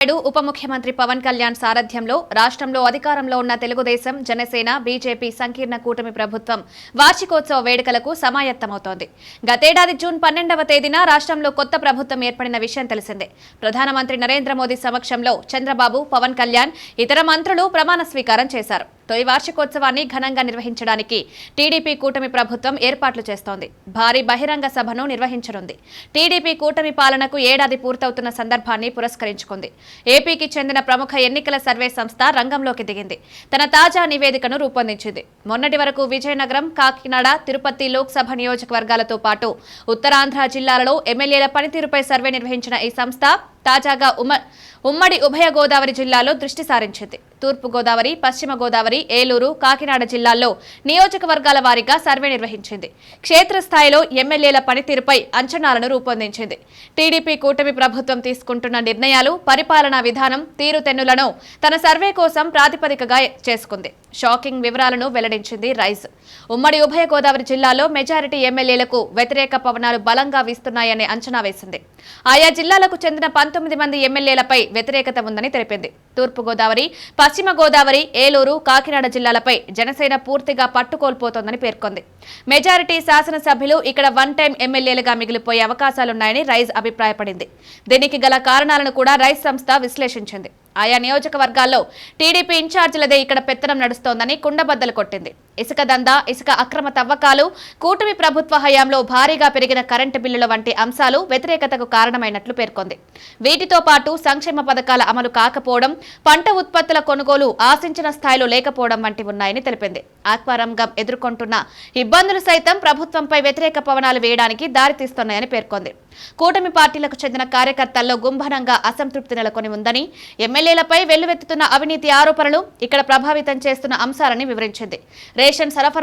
ఉప ముఖ్యమంత్రి పవన్ కళ్యాణ్ సారథ్యంలో రాష్ట్రంలో అధికారంలో ఉన్న తెలుగుదేశం, జనసేన, బీజేపీ సంకీర్ణ కూటమి ప్రభుత్వం వార్షికోత్సవ వేడుకలకు సమాయత్తమవుతోంది. గతేడాది జూన్ 12వ తేదీన రాష్ట్రంలో కొత్త ప్రభుత్వం ఏర్పడిన విషయం తెలిసిందే. ప్రధానమంత్రి నరేంద్ర మోదీ సమక్షంలో చంద్రబాబు, పవన్ కళ్యాణ్, ఇతర మంత్రులు ప్రమాణ స్వీకారం చేశారు. తొలి వార్షికోత్సవాన్ని ఘనంగా నిర్వహించడానికి టీడీపీ కూటమి ప్రభుత్వం ఏర్పాట్లు చేస్తోంది. భారీ బహిరంగ సభను నిర్వహించనుంది. టీడీపీ కూటమి పాలనకు ఏడాది పూర్తవుతున్న సందర్భాన్ని పురస్కరించుకుంది. ఏపీకి చెందిన ప్రముఖ ఎన్నికల సర్వే సంస్థ రంగంలోకి దిగింది. తన తాజా నివేదికను రూపొందించింది. మొన్నటి వరకు విజయనగరం, కాకినాడ, తిరుపతి లోక్సభ నియోజకవర్గాలతో పాటు ఉత్తరాంధ్ర జిల్లాలలో ఎమ్మెల్యేల పనితీరుపై సర్వే నిర్వహించిన ఈ సంస్థ తాజాగా ఉమ్మడి ఉభయ గోదావరి జిల్లాలో దృష్టి సారించింది. తూర్పు గోదావరి, పశ్చిమ గోదావరి, ఏలూరు, కాకినాడ జిల్లాల్లో నియోజకవర్గాల వారీగా సర్వే నిర్వహించింది. క్షేత్రస్థాయిలో ఎమ్మెల్యేల పనితీరుపై అంచనాలను రూపొందించింది. టీడీపీ కూటమి ప్రభుత్వం తీసుకుంటున్న నిర్ణయాలు, పరిపాలనా విధానం, తీరుతెన్నులను తన సర్వే కోసం ప్రాతిపదికగా చేసుకుంది. షాకింగ్ వివరాలను వెల్లడించింది రైజ్. ఉమ్మడి ఉభయ గోదావరి జిల్లాలో మెజారిటీ ఎమ్మెల్యేలకు వ్యతిరేక పవనాలు బలంగా వీస్తున్నాయనే అంచనా వేసింది. ఆయా జిల్లాలకు చెందిన 19 మంది ఎమ్మెల్యేలపై వ్యతిరేకత ఉందని తెలిపింది. తూర్పు గోదావరి, పశ్చిమ గోదావరి, ఏలూరు, కాకినాడ జిల్లాలపై జనసేన పూర్తిగా పట్టుకోల్పోతోందని పేర్కొంది. మెజారిటీ శాసనసభ్యులు ఇక్కడ వన్ టైం ఎమ్మెల్యేలుగా మిగిలిపోయే అవకాశాలున్నాయని రైజ్ అభిప్రాయపడింది. దీనికి గల కారణాలను కూడా రైజ్ సంస్థ విశ్లేషించింది. ఆయా నియోజకవర్గాల్లో టీడీపీ ఇన్ఛార్జీలదే ఇక్కడ పెత్తనం నడుస్తోందని కుండబద్దలు కొట్టింది. ఇసుక దందా, ఇసుక అక్రమ తవ్వకాలు, కూటమి ప్రభుత్వ హయాంలో భారీగా పెరిగిన కరెంటు బిల్లుల వంటి అంశాలు వ్యతిరేకతకు కారణమైనట్లు పేర్కొంది. వీటితో పాటు సంక్షేమ పథకాల అమలు కాకపోవడం, పంట ఉత్పత్తుల కొనుగోలు ఆశించిన స్థాయిలో లేకపోవడం వంటివి ఉన్నాయని తెలిపింది. ఆక్వారంగం ఎదుర్కొంటున్న ఇబ్బందులు సైతం ప్రభుత్వంపై వ్యతిరేక పవనాలు వేయడానికి దారితీస్తున్నాయని పేర్కొంది. కూటమి పార్టీలకు చెందిన కార్యకర్తల్లో గుంభనంగా అసంతృప్తి నెలకొని ఉందని, ఎమ్మెల్యేలపై వెల్లువెత్తుతున్న అవినీతి ఆరోపణలు ఇక్కడ ప్రభావితం చేస్తున్న అంశాలని వివరించింది. రేషన్ సరఫరా